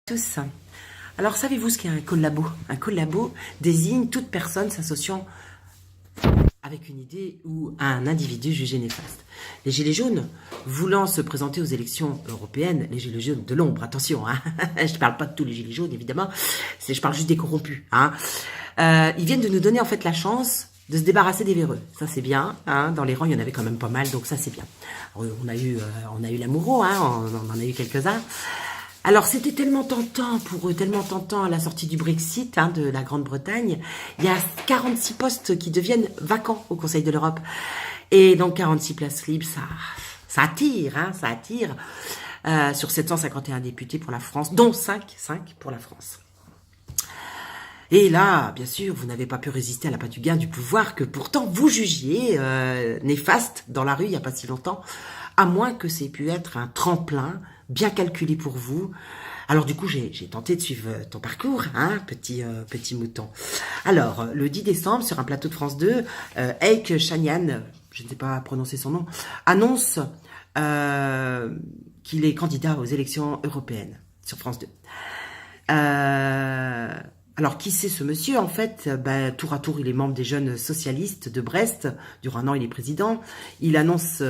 Tous. Alors, savez-vous ce qu'est un collabo? Un collabo désigne toute personne s'associant avec une idée ou un individu jugé néfaste. Les Gilets jaunes, voulant se présenter aux élections européennes, les Gilets jaunes de l'ombre, attention, hein, je ne parle pas de tous les Gilets jaunes, évidemment, je parle juste des corrompus. Hein. Ils viennent de nous donner en fait la chance de se débarrasser des véreux. Ça, c'est bien. Hein. Dans les rangs, il y en avait quand même pas mal, donc ça, c'est bien. Alors, on a eu l'Amoureau, hein, on en a eu quelques-uns. Alors, c'était tellement tentant pour eux, tellement tentant à la sortie du Brexit, hein, de la Grande-Bretagne. Il y a 46 postes qui deviennent vacants au Conseil de l'Europe. Et donc, 46 places libres, ça attire, hein, ça attire. Sur 751 députés pour la France, dont 5 pour la France. Et là, bien sûr, vous n'avez pas pu résister à l'appât du gain du pouvoir que pourtant vous jugiez néfaste dans la rue il n'y a pas si longtemps, à moins que ça ait pu être un tremplin bien calculé pour vous. Alors du coup, j'ai tenté de suivre ton parcours, hein, petit mouton. Alors, le 10 décembre, sur un plateau de France 2, Eike Chanian, je ne sais pas prononcer son nom, annonce qu'il est candidat aux élections européennes sur France 2. Alors, qui c'est ce monsieur? En fait, tour à tour, il est membre des jeunes socialistes de Brest. Durant un an, il est président. Il annonce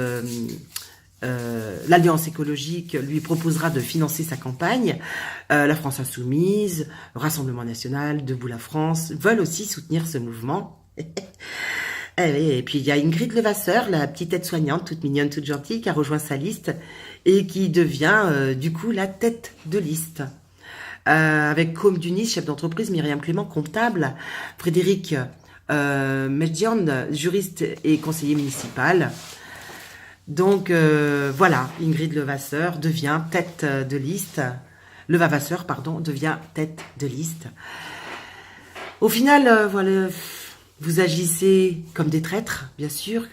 l'Alliance écologique lui proposera de financer sa campagne. La France insoumise, Rassemblement national, Debout la France veulent aussi soutenir ce mouvement. Et puis, il y a Ingrid Levasseur, la petite aide-soignante, toute mignonne, toute gentille, qui a rejoint sa liste et qui devient, du coup, la tête de liste. Avec Côme Dunis, chef d'entreprise, Myriam Clément, comptable, Frédéric Medjian, juriste et conseiller municipal. Donc voilà, Ingrid Levasseur devient tête de liste. Levavasseur, pardon, devient tête de liste. Au final, voilà, vous agissez comme des traîtres, bien sûr,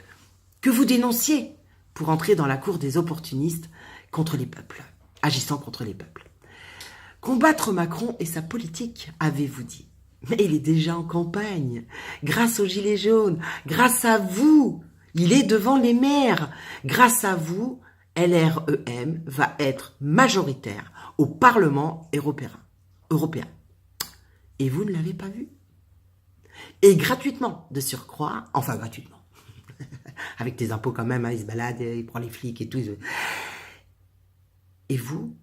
que vous dénonciez pour entrer dans la cour des opportunistes contre les peuples, agissant contre les peuples. Combattre Macron et sa politique, avez-vous dit. Mais il est déjà en campagne, grâce aux Gilets jaunes, grâce à vous. Il est devant les maires. Grâce à vous, LREM va être majoritaire au Parlement européen. Et vous ne l'avez pas vu. Et gratuitement, de surcroît, enfin gratuitement, avec des impôts quand même, hein, il se balade, il prend les flics et tout. Et vous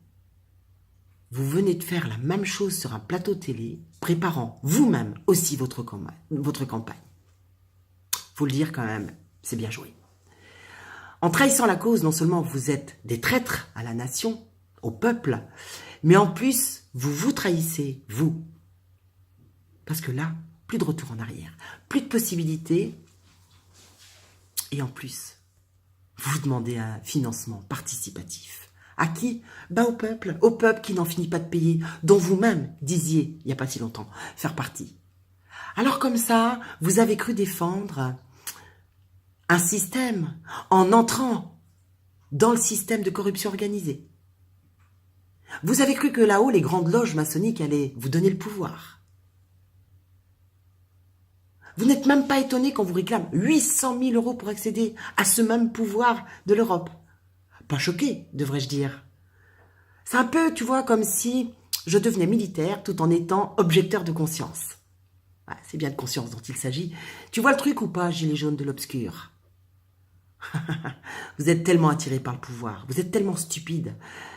venez de faire la même chose sur un plateau télé, préparant vous-même aussi votre campagne. Faut le dire quand même, c'est bien joué. En trahissant la cause, non seulement vous êtes des traîtres à la nation, au peuple, mais en plus, vous trahissez, vous. Parce que là, plus de retour en arrière, plus de possibilités, et en plus, vous demandez un financement participatif. À qui? Au peuple qui n'en finit pas de payer, dont vous-même disiez, il n'y a pas si longtemps, faire partie. Alors comme ça, vous avez cru défendre un système en entrant dans le système de corruption organisée. Vous avez cru que là-haut, les grandes loges maçonniques allaient vous donner le pouvoir. Vous n'êtes même pas étonné qu'on vous réclame 800 000 € pour accéder à ce même pouvoir de l'Europe. Pas choqué, devrais-je dire. C'est un peu, tu vois, comme si je devenais militaire tout en étant objecteur de conscience. Ouais, c'est bien de conscience dont il s'agit. Tu vois le truc ou pas, gilet jaune de l'obscur? Vous êtes tellement attiré par le pouvoir, vous êtes tellement stupide.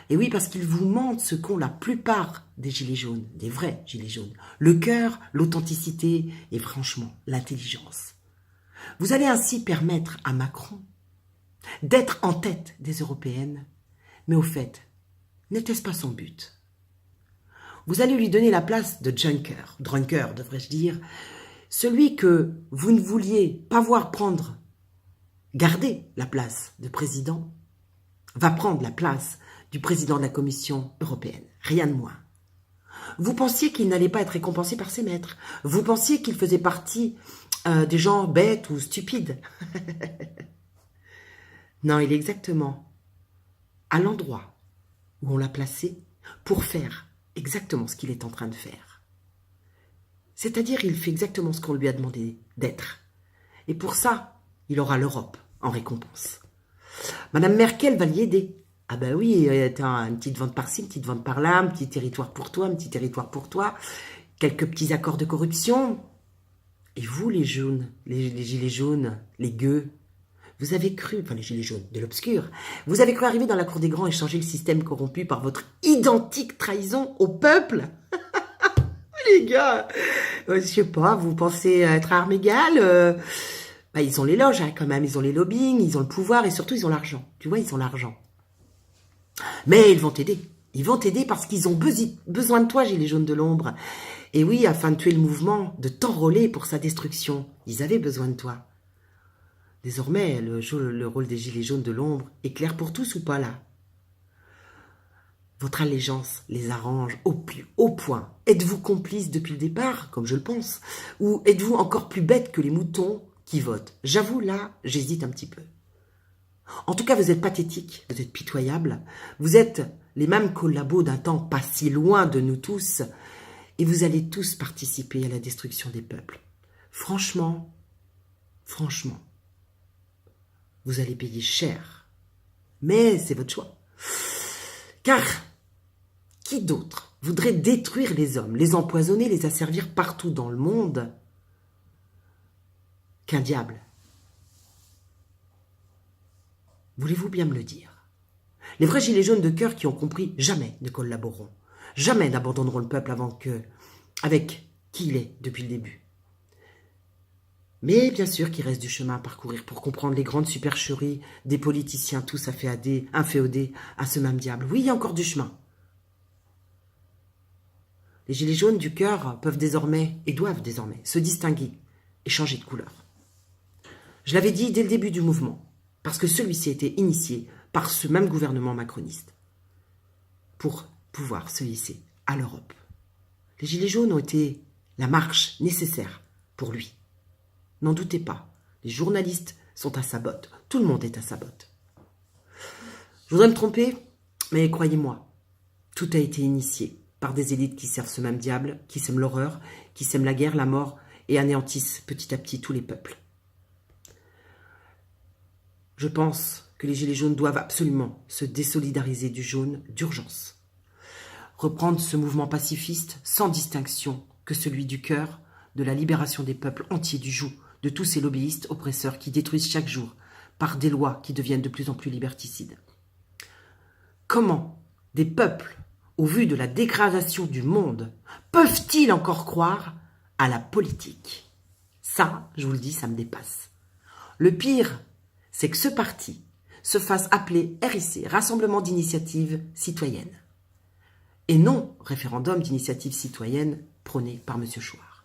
Et oui, parce qu'ils vous mentent ce qu'ont la plupart des gilets jaunes, des vrais gilets jaunes. Le cœur, l'authenticité et franchement, l'intelligence. Vous allez ainsi permettre à Macron d'être en tête des européennes, mais au fait, n'était-ce pas son but? Vous allez lui donner la place de drunker, devrais-je dire, celui que vous ne vouliez pas voir garder la place de président, va prendre la place du président de la Commission européenne, rien de moins. Vous pensiez qu'il n'allait pas être récompensé par ses maîtres, vous pensiez qu'il faisait partie des gens bêtes ou stupides. Non, il est exactement à l'endroit où on l'a placé pour faire exactement ce qu'il est en train de faire. C'est-à-dire, il fait exactement ce qu'on lui a demandé d'être. Et pour ça, il aura l'Europe en récompense. Madame Merkel va l'y aider. Ah ben oui, t'as une petite vente par-ci, une petite vente par-là, un petit territoire pour toi, un petit territoire pour toi, quelques petits accords de corruption. Et vous, les jaunes, les gilets jaunes, les gueux, vous avez cru, enfin les gilets jaunes, de l'obscur, vous avez cru arriver dans la cour des grands et changer le système corrompu par votre identique trahison au peuple? Les gars, je sais pas, vous pensez être à armes égales bah, ils ont les loges hein, quand même, ils ont les lobbying, ils ont le pouvoir et surtout ils ont l'argent. Tu vois, ils ont l'argent. Mais ils vont t'aider. Ils vont t'aider parce qu'ils ont besoin de toi, Gilets jaunes de l'ombre. Et oui, afin de tuer le mouvement, de t'enrôler pour sa destruction. Ils avaient besoin de toi. Désormais, le rôle des Gilets jaunes de l'ombre est clair pour tous ou pas là? Votre allégeance les arrange au plus haut point. Êtes-vous complice depuis le départ, comme je le pense? Ou êtes-vous encore plus bête que les moutons qui votent? J'avoue, là, j'hésite un petit peu. En tout cas, vous êtes pathétique, vous êtes pitoyable, vous êtes les mêmes collabos d'un temps pas si loin de nous tous, et vous allez tous participer à la destruction des peuples. Franchement, vous allez payer cher. Mais c'est votre choix. Car qui d'autre voudrait détruire les hommes, les empoisonner, les asservir partout dans le monde qu'un diable? Voulez-vous bien me le dire? Les vrais gilets jaunes de cœur qui ont compris jamais ne collaboreront, jamais n'abandonneront le peuple avec qui il est depuis le début. Mais bien sûr qu'il reste du chemin à parcourir pour comprendre les grandes supercheries des politiciens tous inféodés à ce même diable. Oui, il y a encore du chemin. Les gilets jaunes du cœur peuvent désormais, et doivent désormais, se distinguer et changer de couleur. Je l'avais dit dès le début du mouvement, parce que celui-ci a été initié par ce même gouvernement macroniste, pour pouvoir se hisser à l'Europe. Les gilets jaunes ont été la marche nécessaire pour lui. N'en doutez pas, les journalistes sont à sa botte, tout le monde est à sa botte. Je voudrais me tromper, mais croyez-moi, tout a été initié par des élites qui servent ce même diable, qui sèment l'horreur, qui sèment la guerre, la mort et anéantissent petit à petit tous les peuples. Je pense que les gilets jaunes doivent absolument se désolidariser du jaune d'urgence. Reprendre ce mouvement pacifiste sans distinction que celui du cœur, de la libération des peuples entiers du joug, de tous ces lobbyistes oppresseurs qui détruisent chaque jour par des lois qui deviennent de plus en plus liberticides. Comment des peuples, au vu de la dégradation du monde, peuvent-ils encore croire à la politique? Ça, je vous le dis, ça me dépasse. Le pire, c'est que ce parti se fasse appeler RIC, Rassemblement d'initiative citoyenne, et non référendum d'initiative citoyenne prôné par M. Chouard.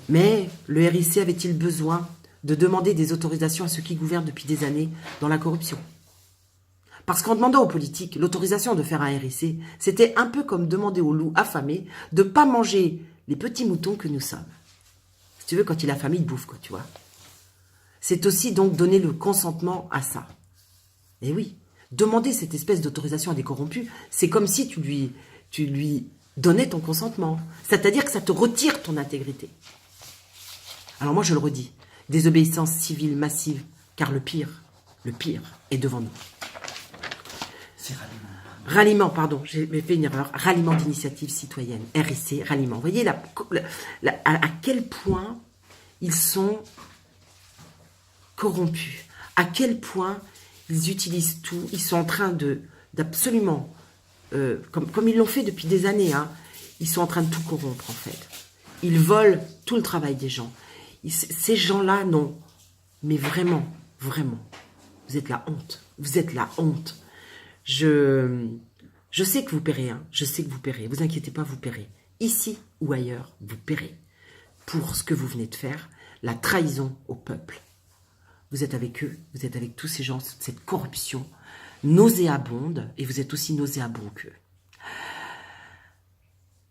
Mais le RIC avait-il besoin de demander des autorisations à ceux qui gouvernent depuis des années dans la corruption? Parce qu'en demandant aux politiques l'autorisation de faire un RIC, c'était un peu comme demander aux loups affamés de ne pas manger les petits moutons que nous sommes. Si tu veux, quand il est affamé, il bouffe, quoi, tu vois. C'est aussi donc donner le consentement à ça. Et oui, demander cette espèce d'autorisation à des corrompus, c'est comme si tu lui donnais ton consentement. C'est-à-dire que ça te retire ton intégrité. Alors moi je le redis, désobéissance civile massive, car le pire est devant nous. C'est ralliement. Ralliement, pardon, j'ai fait une erreur. Ralliement d'initiative citoyenne, RIC, ralliement. Vous voyez à quel point ils sont corrompus, à quel point ils utilisent tout, ils sont en train d'absolument, comme ils l'ont fait depuis des années, hein, ils sont en train de tout corrompre en fait. Ils volent tout le travail des gens. Ces gens-là, non. Mais vraiment, vous êtes la honte. Vous êtes la honte. Je sais que vous paierez, hein. Je sais que vous paierez. Vous inquiétez pas, vous paierez. Ici ou ailleurs, vous paierez. Pour ce que vous venez de faire, la trahison au peuple. Vous êtes avec eux, vous êtes avec tous ces gens, cette corruption nauséabonde, et vous êtes aussi nauséabond qu'eux.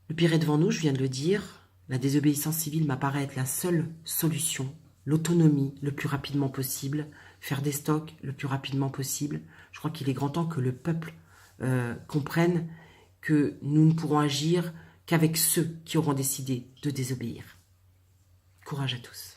Le pire est devant nous, je viens de le dire. La désobéissance civile m'apparaît être la seule solution. L'autonomie le plus rapidement possible, faire des stocks le plus rapidement possible. Je crois qu'il est grand temps que le peuple comprenne que nous ne pourrons agir qu'avec ceux qui auront décidé de désobéir. Courage à tous.